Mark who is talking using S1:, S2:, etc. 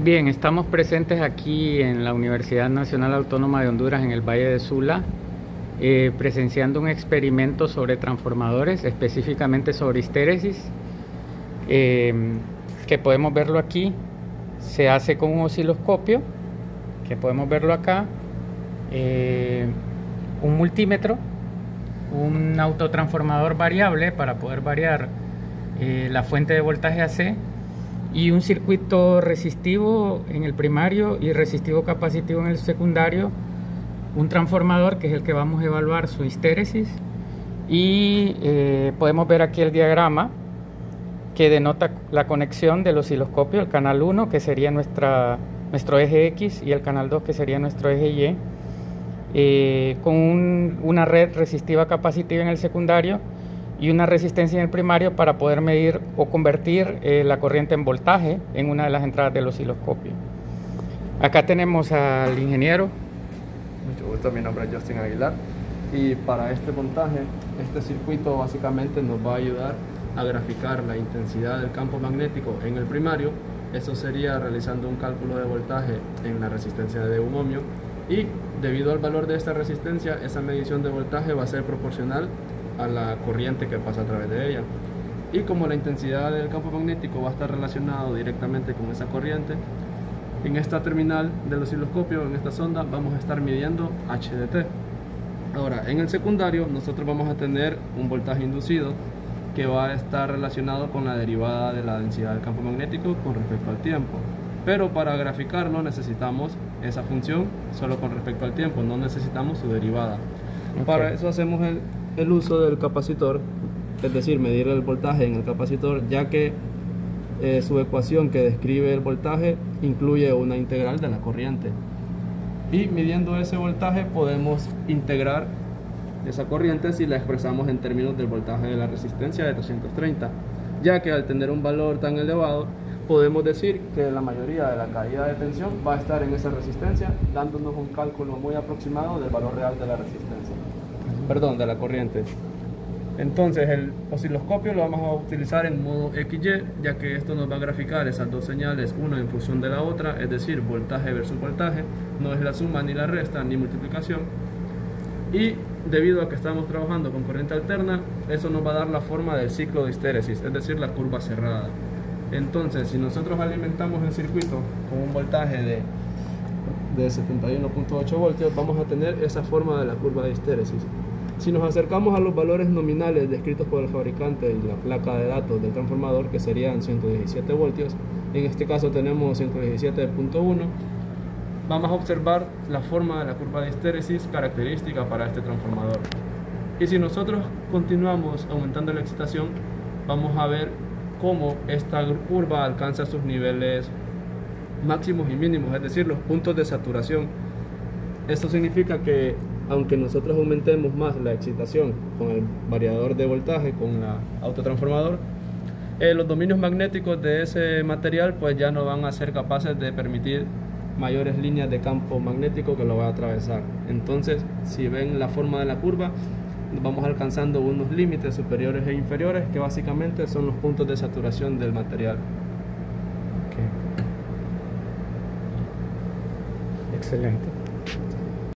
S1: Bien, estamos presentes aquí en la Universidad Nacional Autónoma de Honduras en el Valle de Sula, presenciando un experimento sobre transformadores, específicamente sobre histéresis, que podemos verlo aquí. Se hace con un osciloscopio, que podemos verlo acá, un multímetro, un autotransformador variable para poder variar la fuente de voltaje AC, y un circuito resistivo en el primario y resistivo capacitivo en el secundario, un transformador que es el que vamos a evaluar su histéresis, y podemos ver aquí el diagrama que denota la conexión del osciloscopio, el canal 1 que sería nuestro eje X y el canal 2 que sería nuestro eje Y, con una red resistiva capacitiva en el secundario y una resistencia en el primario para poder medir o convertir la corriente en voltaje en una de las entradas del osciloscopio. Acá tenemos al ingeniero.
S2: Mucho gusto, mi nombre es Justin Aguilar y para este montaje, este circuito básicamente nos va a ayudar a graficar la intensidad del campo magnético en el primario. Eso sería realizando un cálculo de voltaje en la resistencia de un ohmio, y debido al valor de esta resistencia, esa medición de voltaje va a ser proporcional a la corriente que pasa a través de ella. Y como la intensidad del campo magnético va a estar relacionado directamente con esa corriente, en esta terminal del osciloscopio, en esta sonda, vamos a estar midiendo HDT. Ahora, en el secundario, nosotros vamos a tener un voltaje inducido que va a estar relacionado con la derivada de la densidad del campo magnético con respecto al tiempo. Pero para graficarlo necesitamos esa función solo con respecto al tiempo, no necesitamos su derivada. Okay. Para eso hacemos el uso del capacitor, es decir, medir el voltaje en el capacitor, ya que su ecuación que describe el voltaje incluye una integral de la corriente. Y midiendo ese voltaje podemos integrar esa corriente si la expresamos en términos del voltaje de la resistencia de 330, ya que al tener un valor tan elevado podemos decir que la mayoría de la caída de tensión va a estar en esa resistencia, dándonos un cálculo muy aproximado del valor real de la resistencia, perdón, de la corriente. Entonces el osciloscopio lo vamos a utilizar en modo XY, ya que esto nos va a graficar esas dos señales, una en función de la otra, es decir, voltaje versus voltaje, no es la suma ni la resta ni multiplicación. Y debido a que estamos trabajando con corriente alterna, eso nos va a dar la forma del ciclo de histéresis, es decir, la curva cerrada. Entonces, si nosotros alimentamos el circuito con un voltaje de 71.8 voltios, vamos a tener esa forma de la curva de histéresis. Si nos acercamos a los valores nominales descritos por el fabricante en la placa de datos del transformador, que serían 117 voltios, en este caso tenemos 117.1, vamos a observar la forma de la curva de histéresis característica para este transformador. Y si nosotros continuamos aumentando la excitación, vamos a ver cómo esta curva alcanza sus niveles máximos y mínimos, es decir, los puntos de saturación. Esto significa que aunque nosotros aumentemos más la excitación con el variador de voltaje, con el autotransformador, los dominios magnéticos de ese material pues ya no van a ser capaces de permitir mayores líneas de campo magnético que lo va a atravesar. Entonces, si ven la forma de la curva, vamos alcanzando unos límites superiores e inferiores que básicamente son los puntos de saturación del material.
S1: Okay. Excelente.